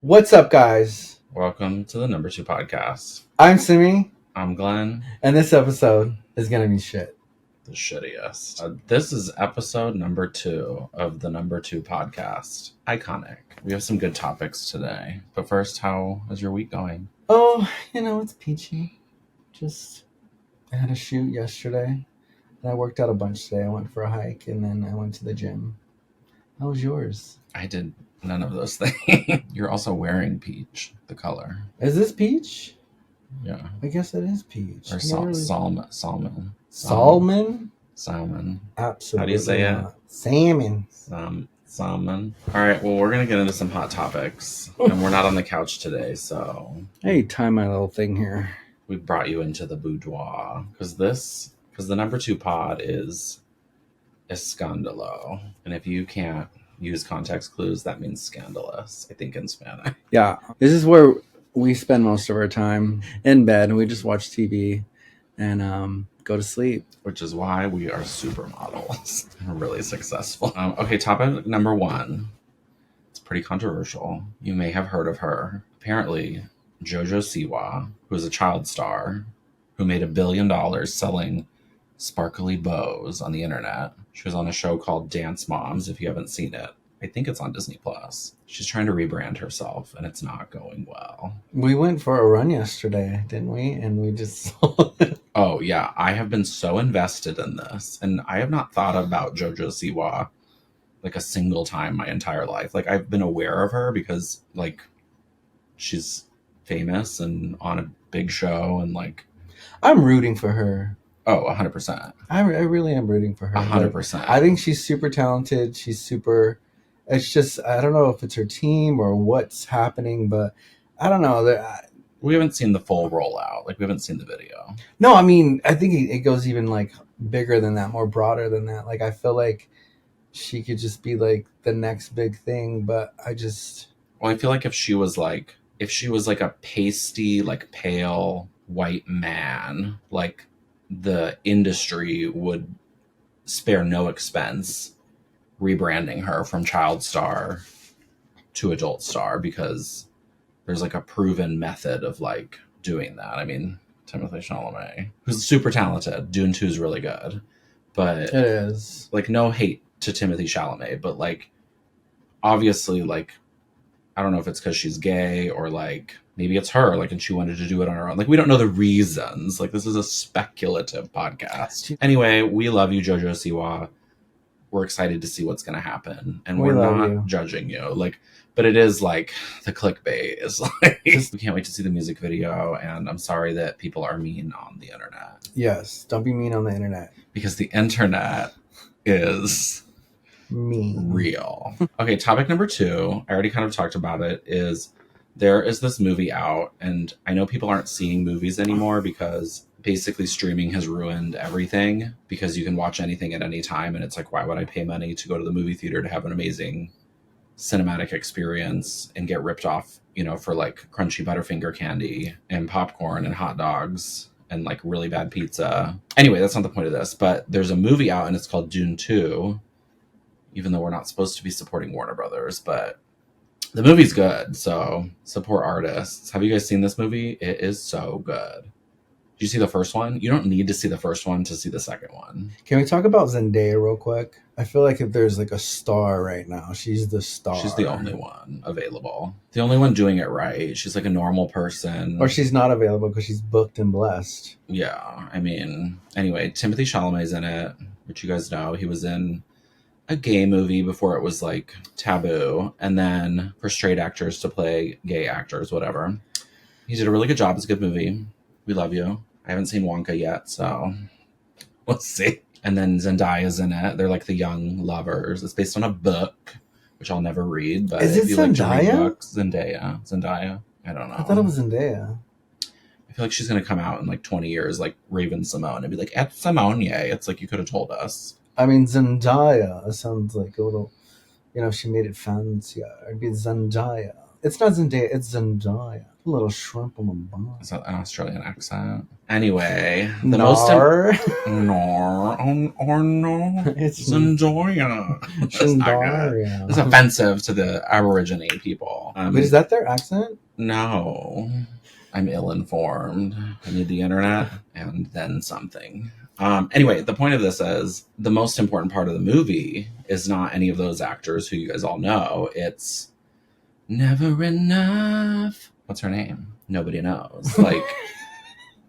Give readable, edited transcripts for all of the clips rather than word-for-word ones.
What's up, guys? Welcome to the Number 2 podcast. I'm Simi, I'm Glenn, and this episode is gonna be shit. the shittiest. This is episode number 2 of the Number 2 podcast. Iconic. We have some good topics today. But first, how is your week going? Oh, it's peachy. I had a shoot yesterday, and I worked out a bunch today. I went for a hike, and then I went to the gym. How was yours? I did none of those things. You're also wearing peach, the color. Is this peach? Yeah. I guess it is peach. Or salmon. Salmon? Salmon. Absolutely. How do you say not. Salmon. Salmon. All right, well, we're going to get into some hot topics. And we're not on the couch today, so... Hey, time my little thing here. We brought you into the boudoir. Because the Number 2 pod is escandalo. And if you can't use context clues, that means scandalous, I think, in Spanish. Yeah, this is where we spend most of our time in bed, and we just watch TV and go to sleep. Which is why we are supermodels. We're really successful. Okay, topic number 1. It's pretty controversial. You may have heard of her. Apparently, JoJo Siwa, who is a child star, who made $1 billion selling sparkly bows on the internet. She was on a show called Dance Moms, if you haven't seen it. I think it's on Disney+. She's trying to rebrand herself, and it's not going well. We went for a run yesterday, didn't we? And we just saw it. Oh, yeah. I have been so invested in this, and I have not thought about JoJo Siwa like a single time my entire life. Like, I've been aware of her because, like, she's famous and on a big show, and, like... I'm rooting for her. Oh, 100%. I really am rooting for her. 100%. Like, I think she's super talented. She's super... It's just, I don't know if it's her team or what's happening, but I don't know. We haven't seen the full rollout. Like, we haven't seen the video. No, I mean, I think it goes even, like, bigger than that, more broader than that. Like, I feel like she could just be, like, the next big thing, but I just... Well, I feel like if she was, like, a pasty, like, pale, white man, like, the industry would spare no expense rebranding her from child star to adult star, because there's like a proven method of like doing that. I mean, Timothée Chalamet, who's super talented, Dune 2 is really good, but it is like, no hate to Timothée Chalamet, but like, obviously, like, I don't know if it's because she's gay or like maybe it's her, like, and she wanted to do it on her own. Like, we don't know the reasons. Like, this is a speculative podcast. Anyway, we love you, JoJo Siwa. We're excited to see what's going to happen, and we're not judging you. Like, but it is like the clickbait is like, we can't wait to see the music video. And I'm sorry that people are mean on the internet. Yes, don't be mean on the internet, because the internet is mean. Real. Okay, topic number 2. I already kind of talked about it. Is there is this movie out, and I know people aren't seeing movies anymore because basically streaming has ruined everything, because you can watch anything at any time, and it's like, why would I pay money to go to the movie theater to have an amazing cinematic experience and get ripped off, for like crunchy Butterfinger candy and popcorn and hot dogs and like really bad pizza. Anyway, that's not the point of this, but there's a movie out and it's called Dune 2, even though we're not supposed to be supporting Warner Brothers, but the movie's good, so support artists. Have you guys seen this movie? It is so good. Did you see the first one? You don't need to see the first one to see the second one. Can we talk about Zendaya real quick? I feel like if there's like a star right now, she's the star. She's the only one available. The only one doing it right. She's like a normal person. Or she's not available because she's booked and blessed. Yeah, I mean, anyway, Timothée Chalamet's in it, which you guys know. He was in a gay movie before it was like taboo, and then for straight actors to play gay actors, whatever. He did a really good job. It's a good movie. We love you. I haven't seen Wonka yet, so we'll see. And then Zendaya's in it. They're like the young lovers. It's based on a book, which I'll never read. But is it if you Zendaya? Like to read books, Zendaya. I don't know. I thought it was Zendaya. I feel like she's gonna come out in like 20 years, like Raven Simone, and be like, "It's Simone." It's like, you could have told us. I mean, Zendaya sounds like a little, she made it fancier. It'd be Zendaya. It's not Zendaya. It's Zendaya. A little shrimp on my bun. Is that an Australian accent? Anyway, the Nar. no. It's Zendaya. That's not good. Zendaya. It's offensive to the Aborigine people. Wait, is that their accent? No. I'm ill-informed. I need the internet and then something. Anyway, the point of this is the most important part of the movie is not any of those actors who you guys all know. It's never enough. What's her name? Nobody knows. Like,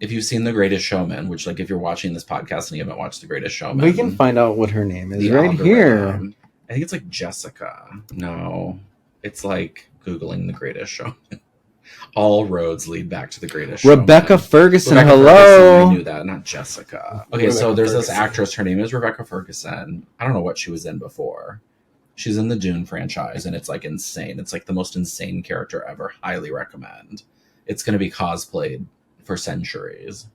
if you've seen The Greatest Showman, which, like, if you're watching this podcast and you haven't watched The Greatest Showman, we can find out what her name is the right here. algorithm- I think it's like Jessica. No, it's like Googling The Greatest Showman. All roads lead back to The Greatest Rebecca Showman. Ferguson. Rebecca Hello. Ferguson, we knew that, not Jessica. Okay, Rebecca so there's this Ferguson. actress. Her name is Rebecca Ferguson. I don't know what she was in before. She's in the Dune franchise, and it's like insane. It's like the most insane character ever. Highly recommend. It's going to be cosplayed for centuries.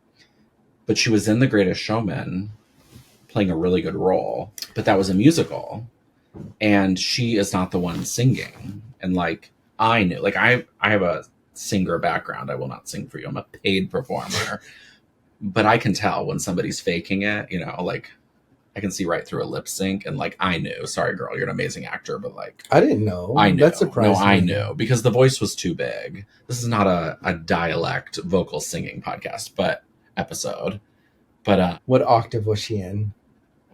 But she was in The Greatest Showman, playing a really good role. But that was a musical, and she is not the one singing. And like I knew, like I have a singer background. I will not sing for you. I'm a paid performer, but I can tell when somebody's faking it. You know, like I can see right through a lip sync, and like I knew. Sorry, girl, you're an amazing actor, but like I didn't know. I knew. That's surprising. No, I knew because the voice was too big. This is not a dialect vocal singing podcast, but episode. But What octave was she in?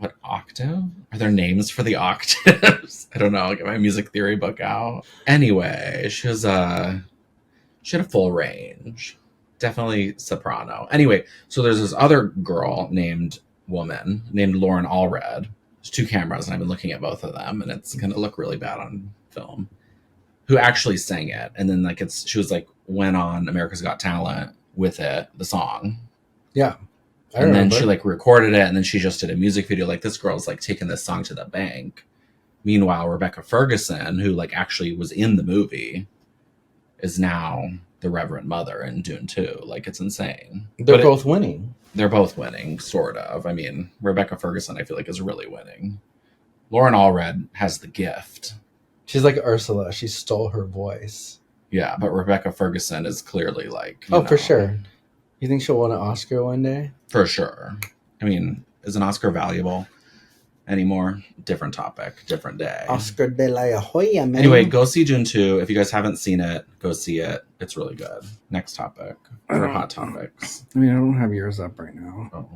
what octave? Are there names for the octaves? I don't know. I'll get my music theory book out. Anyway, she had a full range. Definitely soprano. Anyway, so there's this other woman named Lauren Allred. There's two cameras, and I've been looking at both of them, and it's gonna look really bad on film. Who actually sang it, and then like she was like went on America's Got Talent with it, the song. Yeah. And then she like recorded it, and then she just did a music video. Like this girl's like taking this song to the bank. Meanwhile, Rebecca Ferguson, who like actually was in the movie, is now the Reverend Mother in Dune 2. Like it's insane. They're both winning. They're both winning, sort of. I mean, Rebecca Ferguson, I feel like, is really winning. Lauren Allred has the gift. She's like Ursula. She stole her voice. Yeah, but Rebecca Ferguson is clearly like... for sure. You think she'll win an Oscar one day? For sure. I mean, is an Oscar valuable anymore? Different topic, different day. Oscar de la Hoya, man. Anyway, go see Dune 2. If you guys haven't seen it, go see it. It's really good. Next topic. For hot topics. I mean, I don't have yours up right now. Oh.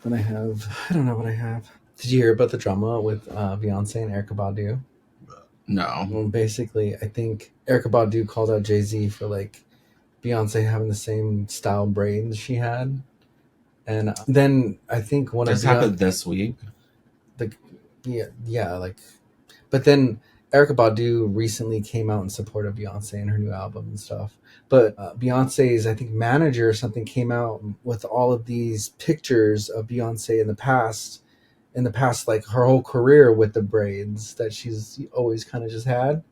But I don't know what I have. Did you hear about the drama with Beyonce and Erykah Badu? No. Well, basically, I think Erykah Badu called out Jay-Z for like Beyonce having the same style braids she had. And then I think This happened this week. But then Erykah Badu recently came out in support of Beyonce and her new album and stuff. But Beyonce's, I think, manager or something came out with all of these pictures of Beyonce in the past, like her whole career with the braids that she's always kind of just had.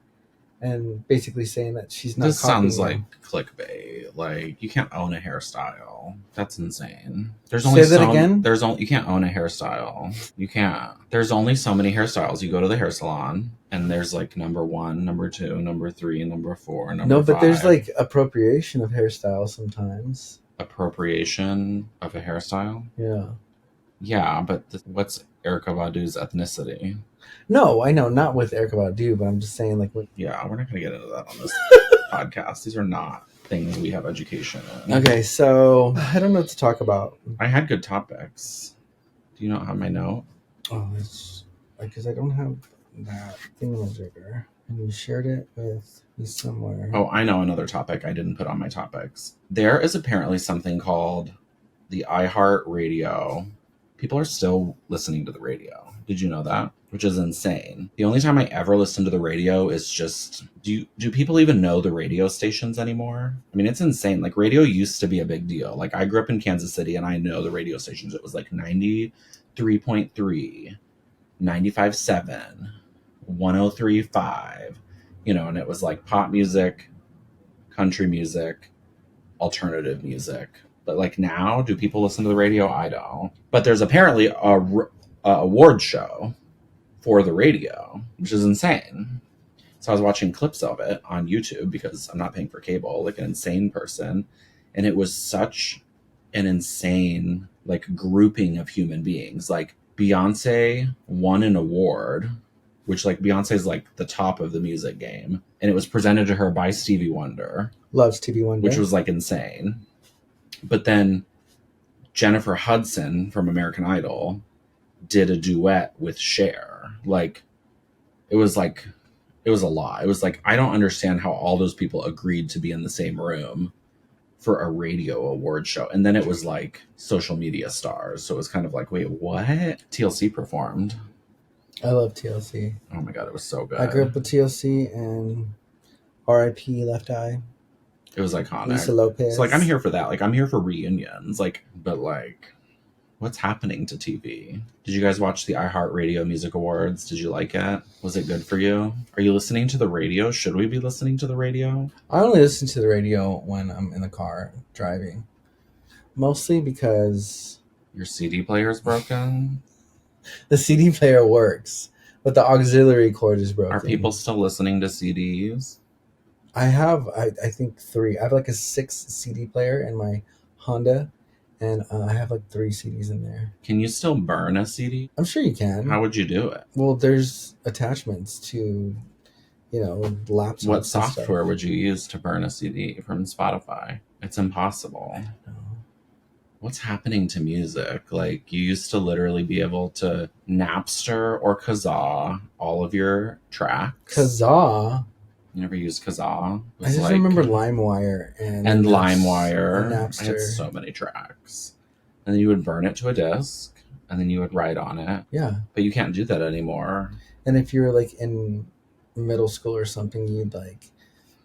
And basically saying that she's not. This sounds like them. clickbait. Like you can't own a hairstyle. That's insane. Say that again? You can't own a hairstyle. You can't. There's only so many hairstyles. You go to the hair salon, and there's like number 1, number 2, number 3, number 4, number 5. No, but there's like appropriation of hairstyles sometimes. Appropriation of a hairstyle. Yeah. Yeah, but what's Erykah Badu's ethnicity? No, I know, not with Erykah Badu, but I'm just saying, like, Yeah, we're not going to get into that on this podcast. These are not things we have education in. Okay, so I don't know what to talk about. I had good topics. Do you not have my note? Oh, it's because I don't have that thingamajigger, and you shared it with me somewhere. Oh, I know another topic I didn't put on my topics. There is apparently something called the iHeart Radio. People are still listening to the radio. Did you know that? Which is insane. The only time I ever listen to the radio is just... Do people even know the radio stations anymore? I mean, it's insane. Like, radio used to be a big deal. Like, I grew up in Kansas City, and I know the radio stations. It was like 93.3, 95.7, 103.5. You know, and it was like pop music, country music, alternative music. But, like, now, do people listen to the radio? I don't. But there's apparently a award show for the radio, which is insane. So I was watching clips of it on YouTube because I'm not paying for cable, like an insane person. And it was such an insane like grouping of human beings. Like Beyonce won an award, which like Beyonce is like the top of the music game. And it was presented to her by Stevie Wonder. Loves Stevie Wonder. Which was like insane. But then Jennifer Hudson from American Idol did a duet with Cher. Like, it was a lot. It was like, I don't understand how all those people agreed to be in the same room for a radio award show. And then it was like social media stars. So it was kind of like, wait, what? TLC performed. I love TLC. Oh my God, it was so good. I grew up with TLC and R.I.P. Left Eye. It was iconic. Lisa Lopez. So like, I'm here for that. Like, I'm here for reunions. Like, but like, what's happening to TV? Did you guys watch the iHeartRadio Music Awards? Did you like it? Was it good for you? Are you listening to the radio? Should we be listening to the radio? I only listen to the radio when I'm in the car driving. Mostly because your CD player is broken? The CD player works, but the auxiliary cord is broken. Are people still listening to CDs? I have, I think 3. I have like a 6 CD player in my Honda, and I have like 3 CDs in there. Can you still burn a CD? I'm sure you can. How would you do it? Well, there's attachments to, laptops. What software would you use to burn a CD from Spotify? It's impossible. I don't know. What's happening to music? Like, you used to literally be able to Napster or Kazaa all of your tracks. Kazaa? You never used Kazaa? I just remember LimeWire and LimeWire. Napster. I had so many tracks. And then you would burn it to a disc, and then you would write on it. Yeah. But you can't do that anymore. And if you were like in middle school or something, you'd like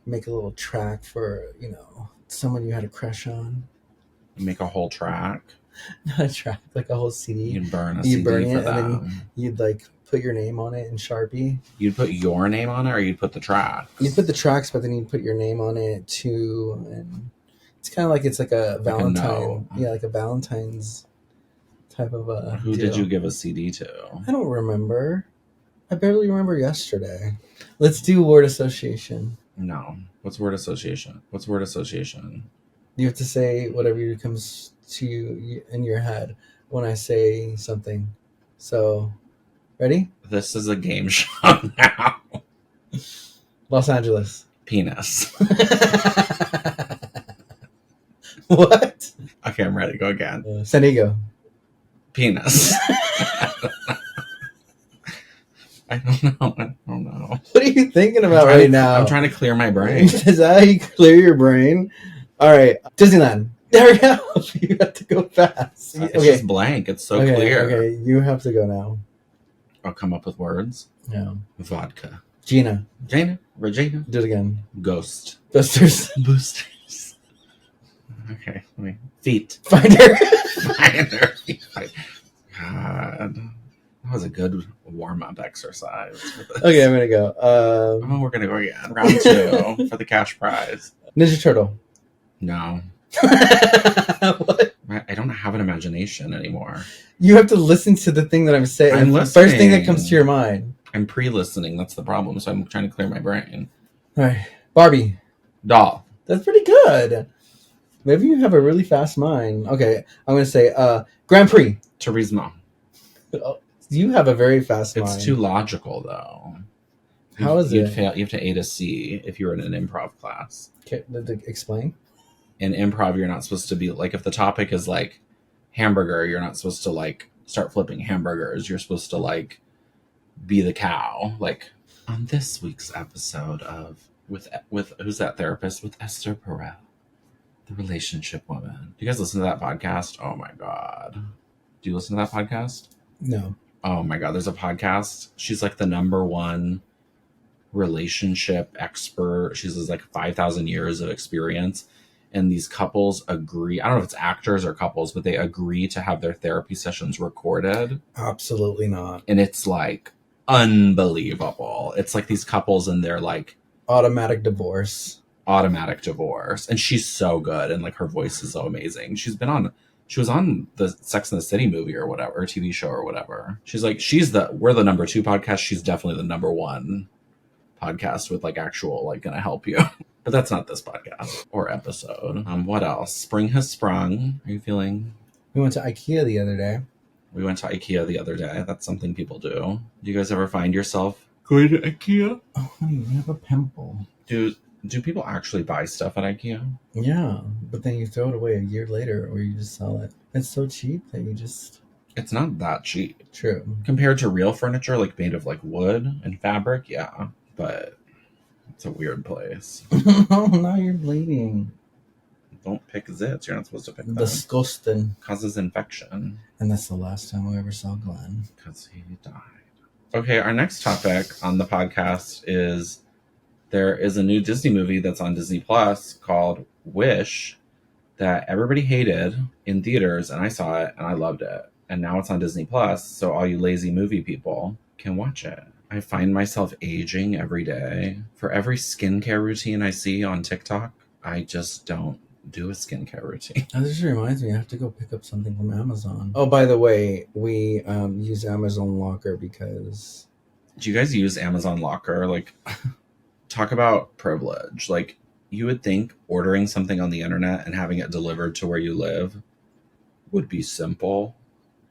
make a little track for, someone you had a crush on. Make a whole track? Not a track, like a whole CD. You'd burn a CD for them. them. And then you'd like put your name on it in Sharpie. You'd put your name on it, or you'd put the tracks? You'd put the tracks, but then you'd put your name on it too. And it's kind of like it's like a Valentine. Yeah, like a Valentine's type of a Who deal. Did you give a CD to? I don't remember. I barely remember yesterday. Let's do word association. No. What's word association? What's word association? You have to say whatever comes to you in your head when I say something. So, ready? This is a game show now. Los Angeles. Penis. What? Okay, I'm ready. Go again. San Diego. Penis. I don't know. What are you thinking about right now? I'm trying to clear my brain. Is that how you clear your brain? All right. Disneyland. There we go. You have to go fast. It's just blank. It's so clear. Okay, you have to go now. I'll come up with words. Yeah. Vodka. Gina. Regina. Do it again. Ghost. Boosters. Boosters. Okay. Feet. Finder. Finder. God. That was a good warm-up exercise. Okay, I'm going to go. We're going to go again. Round 2 for the cash prize. Ninja Turtle. No. What? I don't have an imagination anymore. You have to listen to the thing that I'm saying. I'm the listening. First thing that comes to your mind. I'm pre-listening. That's the problem. So I'm trying to clear my brain. All right. Barbie. Doll. That's pretty good. Maybe you have a really fast mind. Okay. I'm going to say Grand Prix. Turismo. You have a very fast mind. It's too logical, though. How is it? Fail. You have to A to C if you're in an improv class. Okay, explain. In improv, you're not supposed to be like, if the topic is like hamburger, you're not supposed to like start flipping hamburgers. You're supposed to like be the cow. Like on this week's episode of with who's that therapist? With Esther Perel, the relationship woman. Do you guys listen to that podcast? Oh my God. Do you listen to that podcast? No. Oh my God. There's a podcast. She's like the #1 relationship expert. She has like 5,000 years of experience. And these couples agree. I don't know if it's actors or couples, but they agree to have their therapy sessions recorded. Absolutely not. And it's like unbelievable. It's like these couples and they're like automatic divorce. And she's so good. And like her voice is so amazing. She was on the Sex and the City movie or whatever, or TV show or whatever. She's like, we're the #2 podcast. She's definitely the #1 podcast with like actual like gonna help you. But that's not this podcast or episode. What else? Spring has sprung. Are you feeling? We went to IKEA the other day. We went to IKEA the other day. That's something people do. Do you guys ever find yourself going to IKEA? Oh, honey, you have a pimple. Do people actually buy stuff at IKEA? Yeah, but then you throw it away a year later, or you just sell it. It's so cheap that you just... It's not that cheap. True. Compared to real furniture, like made of like wood and fabric, yeah. But it's a weird place. Oh, now you're bleeding. Don't pick zits. You're not supposed to pick them. Disgusting. Causes infection. And that's the last time I ever saw Glenn. Because he died. Okay, our next topic on the podcast is there is a new Disney movie that's on Disney Plus called Wish that everybody hated in theaters, and I saw it and I loved it. And now it's on Disney Plus, so all you lazy movie people can watch it. I find myself aging every day. For every skincare routine I see on TikTok, I just don't do a skincare routine. That just reminds me, I have to go pick up something from Amazon. Oh, by the way, we use Amazon Locker because... Do you guys use Amazon Locker? Like, talk about privilege. Like, you would think ordering something on the internet and having it delivered to where you live would be simple.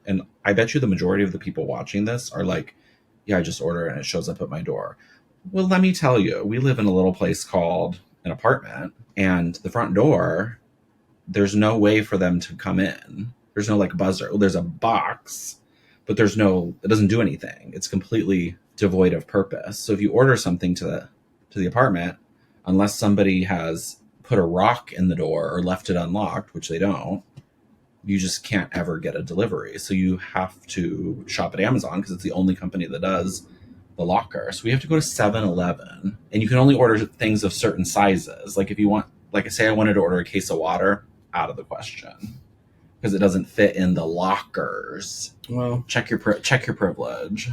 And I bet you the majority of the people watching this are like, yeah, I just order it and it shows up at my door. Well, let me tell you, we live in a little place called an apartment, and the front door, there's no way for them to come in. There's no like buzzer. There's a box, but it doesn't do anything. It's completely devoid of purpose. So if you order something to the apartment, unless somebody has put a rock in the door or left it unlocked, which they don't, you just can't ever get a delivery. So you have to shop at Amazon because it's the only company that does the locker. So we have to go to 7-Eleven, and you can only order things of certain sizes. Like if you want, like I say, I wanted to order a case of water, out of the question because it doesn't fit in the lockers. Well, check your privilege.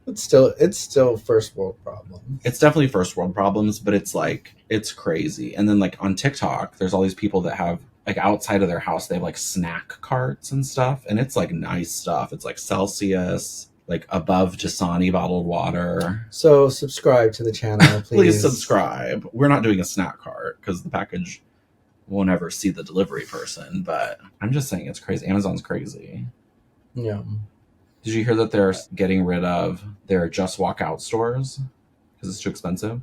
It's still first world problems. It's definitely first world problems, but it's crazy. And then like on TikTok, there's all these people that have like outside of their house, they have like snack carts and stuff. And it's like nice stuff. It's like Celsius, like Above Dasani bottled water. So subscribe to the channel, please. Please subscribe. We're not doing a snack cart because the package won't ever see the delivery person. But I'm just saying it's crazy. Amazon's crazy. Yeah. Did you hear that they're getting rid of their Just Walk Out stores because it's too expensive?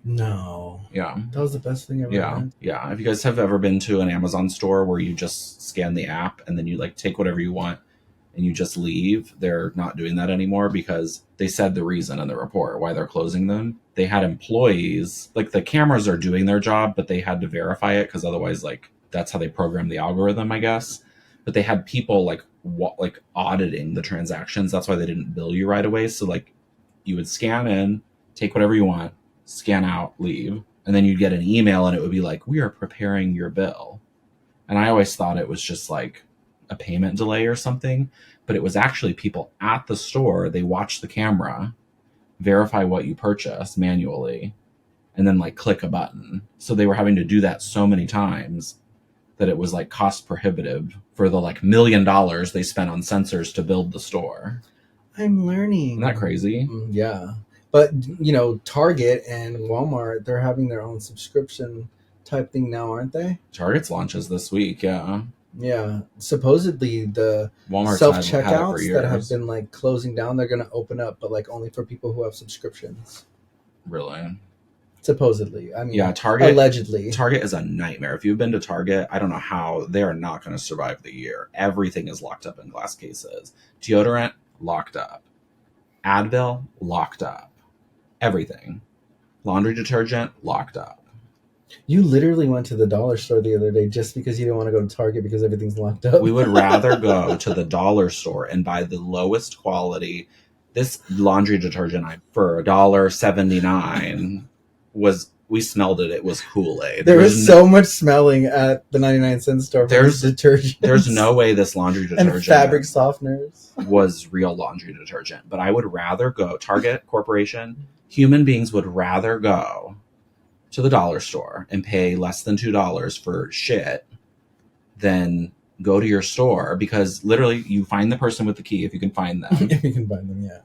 No. Yeah. That was the best thing ever. Yeah. Done. Yeah. If you guys have ever been to an Amazon store where you just scan the app and then you like take whatever you want and you just leave, they're not doing that anymore because they said the reason in the report why they're closing them. They had employees, like the cameras are doing their job, but they had to verify it because otherwise like that's how they program the algorithm, I guess. But they had people like auditing the transactions. That's why they didn't bill you right away. So like you would scan in, take whatever you want, scan out, leave, and then you'd get an email and it would be like, we are preparing your bill. And I always thought it was just like a payment delay or something, but it was actually people at the store. They watch the camera, verify what you purchase manually, and then like click a button. So they were having to do that so many times that it was like cost prohibitive for the like $1 million they spent on sensors to build the store. I'm learning. Isn't that crazy? Yeah. But, you know, Target and Walmart, they're having their own subscription type thing now, aren't they? Target's launches this week, yeah. Yeah. Supposedly the Walmart's self-checkouts that have been like closing down, they're going to open up, but like only for people who have subscriptions. Really? Supposedly. I mean, yeah, Target. Allegedly. Target is a nightmare. If you've been to Target, I don't know how they are not going to survive the year. Everything is locked up in glass cases. Deodorant, locked up. Advil, locked up. Everything. Laundry detergent, locked up. You literally went to the dollar store the other day just because you didn't want to go to Target because everything's locked up. We would rather go to the dollar store and buy the lowest quality. This laundry detergent for $1.79 we smelled it. It was Kool-Aid. There was so much smelling at the 99-cent store. There's detergent. There's no way this laundry detergent and fabric softeners was real laundry detergent. But I would rather go Target Corporation. Human beings would rather go to the dollar store and pay less than $2 for shit than go to your store because literally you find the person with the key if you can find them. If you can find them, yeah.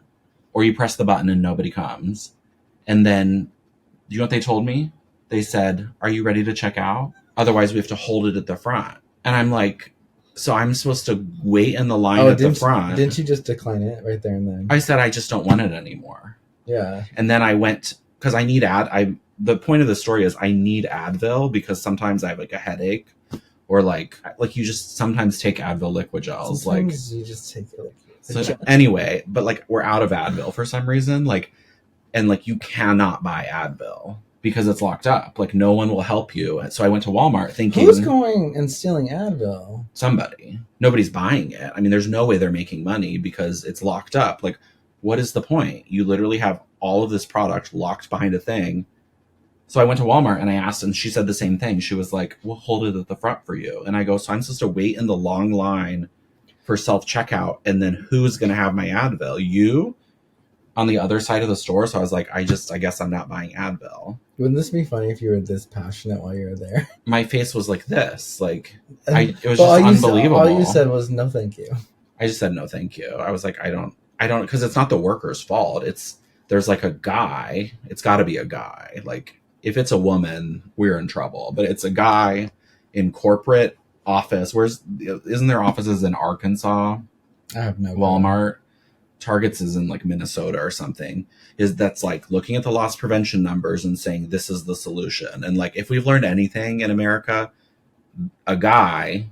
Or you press the button and nobody comes. And then, you know what they told me? They said, "Are you ready to check out? Otherwise, we have to hold it at the front." And I'm like, so I'm supposed to wait in the line Oh, at the front? didn't you just decline it right there and then? I said, I just don't want it anymore. Yeah. And then I went, because I need the point of the story is I need Advil because sometimes I have like a headache, or like you just sometimes take Advil liquid gels. Sometimes you just take it so anyway, but like we're out of Advil for some reason, like, and like you cannot buy Advil because it's locked up. Like no one will help you. So I went to Walmart thinking, who's going and stealing Advil? Somebody. Nobody's buying it. I mean, there's no way they're making money because it's locked up. Like, what is the point? You literally have all of this product locked behind a thing. So I went to Walmart and I asked, and she said the same thing. She was like, "We'll hold it at the front for you." And I go, "So I'm supposed to wait in the long line for self-checkout, and then who's going to have my Advil? You on the other side of the store?" So I was like, I guess I'm not buying Advil. Wouldn't this be funny if you were this passionate while you were there? My face was like this. Like, it was Well, just unbelievable. All you said was, "No, thank you." I just said, "No, thank you." I was like, I don't, because it's not the worker's fault. There's like a guy. It's got to be a guy. Like, if it's a woman, we're in trouble. But it's a guy in corporate office. Isn't there offices in Arkansas? I have no Walmart. Target's is in like Minnesota or something. That's like looking at the loss prevention numbers and saying this is the solution. And like, if we've learned anything in America, a guy,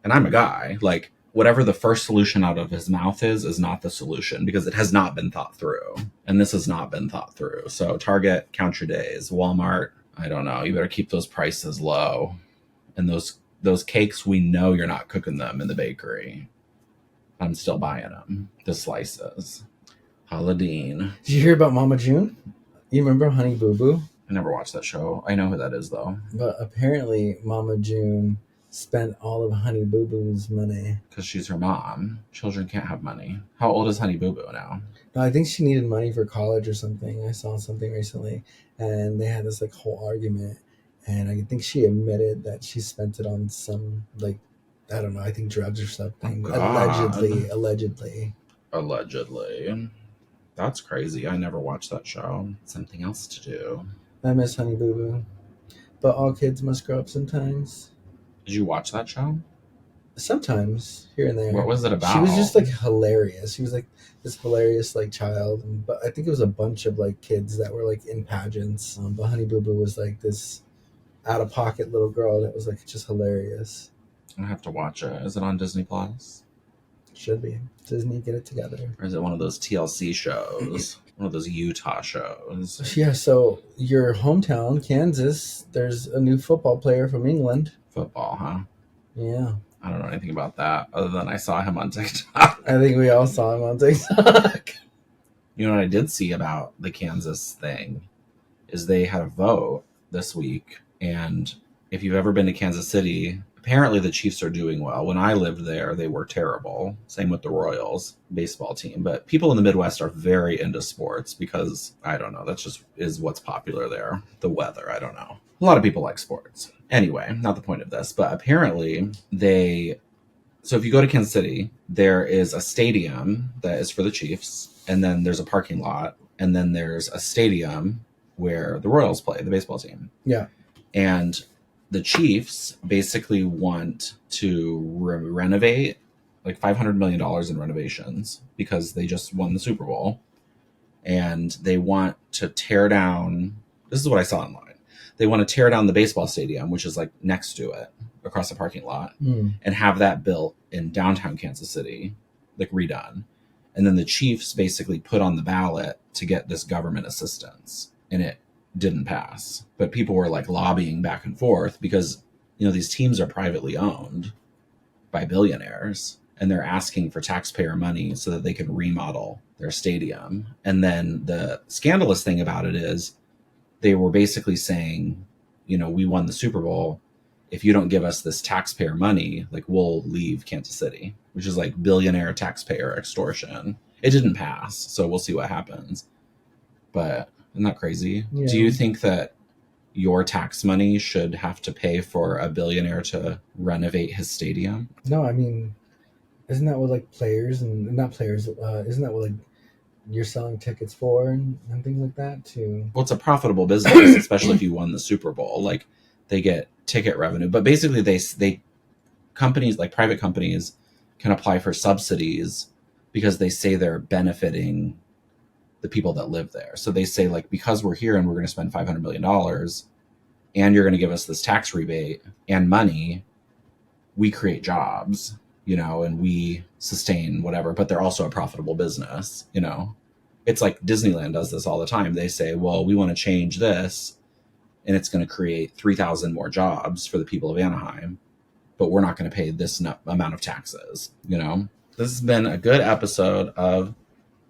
and I'm a guy, like whatever the first solution out of his mouth is not the solution because it has not been thought through. And this has not been thought through. So Target, count your days. Walmart, I don't know. You better keep those prices low. And those cakes, we know you're not cooking them in the bakery. I'm still buying them. The slices. Holodine. Did you hear about Mama June? You remember Honey Boo Boo? I never watched that show. I know who that is though. But apparently Mama June spent all of Honey Boo Boo's money. Because she's her mom. Children can't have money. How old is Honey Boo Boo now? No, I think she needed money for college or something. I saw something recently, and they had this like whole argument, and I think she admitted that she spent it on some like, I don't know, I think drugs or something. Allegedly. That's crazy. I never watched that show. Something else to do. I miss Honey Boo Boo. But all kids must grow up sometimes. Did you watch that show? Sometimes, here and there. What was it about? She was just like hilarious. She was like this hilarious like child. But I think it was a bunch of like kids that were like in pageants. But Honey Boo Boo was like this out of pocket little girl that was like just hilarious. I have to watch it. Is it on Disney Plus? Should be. Disney, get it together. Or is it one of those TLC shows? One of those Utah shows? Yeah, so your hometown, Kansas, there's a new football player from England. Football, huh? Yeah. I don't know anything about that other than I saw him on TikTok. I think we all saw him on TikTok. You know what I did see about the Kansas thing is they had a vote this week. And if you've ever been to Kansas City, apparently the Chiefs are doing well. When I lived there, they were terrible. Same with the Royals baseball team. But people in the Midwest are very into sports because, I don't know, that's just is what's popular there. The weather, I don't know. A lot of people like sports. Anyway, not the point of this, but apparently so if you go to Kansas City, there is a stadium that is for the Chiefs, and then there's a parking lot, and then there's a stadium where the Royals play, the baseball team. Yeah. And the Chiefs basically want to renovate like $500 million in renovations because they just won the Super Bowl. And they want to tear down, this is what I saw online. They want to tear down the baseball stadium, which is like next to it, across the parking lot, and have that built in downtown Kansas City, like redone. And then the Chiefs basically put on the ballot to get this government assistance, and it didn't pass. But people were like lobbying back and forth because, you know, these teams are privately owned by billionaires, and they're asking for taxpayer money so that they can remodel their stadium. And then the scandalous thing about it is they were basically saying, you know, we won the Super Bowl. If you don't give us this taxpayer money, like we'll leave Kansas City, which is like billionaire taxpayer extortion. It didn't pass, so we'll see what happens. But isn't that crazy? Yeah. Do you think that your tax money should have to pay for a billionaire to renovate his stadium? No, I mean, isn't that what like players and not players? Isn't that what like you're selling tickets for and things like that too. Well, it's a profitable business, especially if you won the Super Bowl. Like they get ticket revenue, but basically they companies like private companies can apply for subsidies because they say they're benefiting the people that live there. So they say like, because we're here and we're going to spend $500 million and you're going to give us this tax rebate and money, we create jobs, and we sustain whatever, but they're also a profitable business, It's like Disneyland does this all the time. They say, well, we want to change this and it's going to create 3,000 more jobs for the people of Anaheim, but we're not going to pay this amount of taxes, This has been a good episode of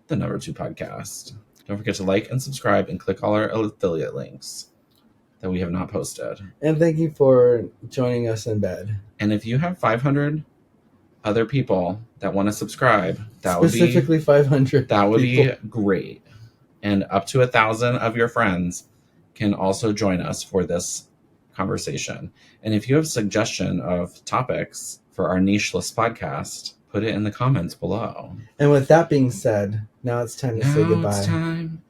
the Number 2 Podcast. Don't forget to like and subscribe and click all our affiliate links that we have not posted. And thank you for joining us in bed. And if you have 500 other people that want to subscribe, that would be specifically 500. That would people. be great. And up to 1,000 of your friends can also join us for this conversation. And if you have a suggestion of topics for our nicheless podcast, put it in the comments below. And with that being said, now it's time to say goodbye. It's time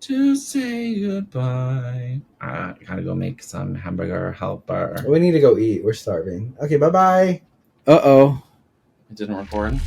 to say goodbye. I gotta go make some hamburger helper. We need to go eat. We're starving. Okay, bye-bye. Uh-oh. It didn't record.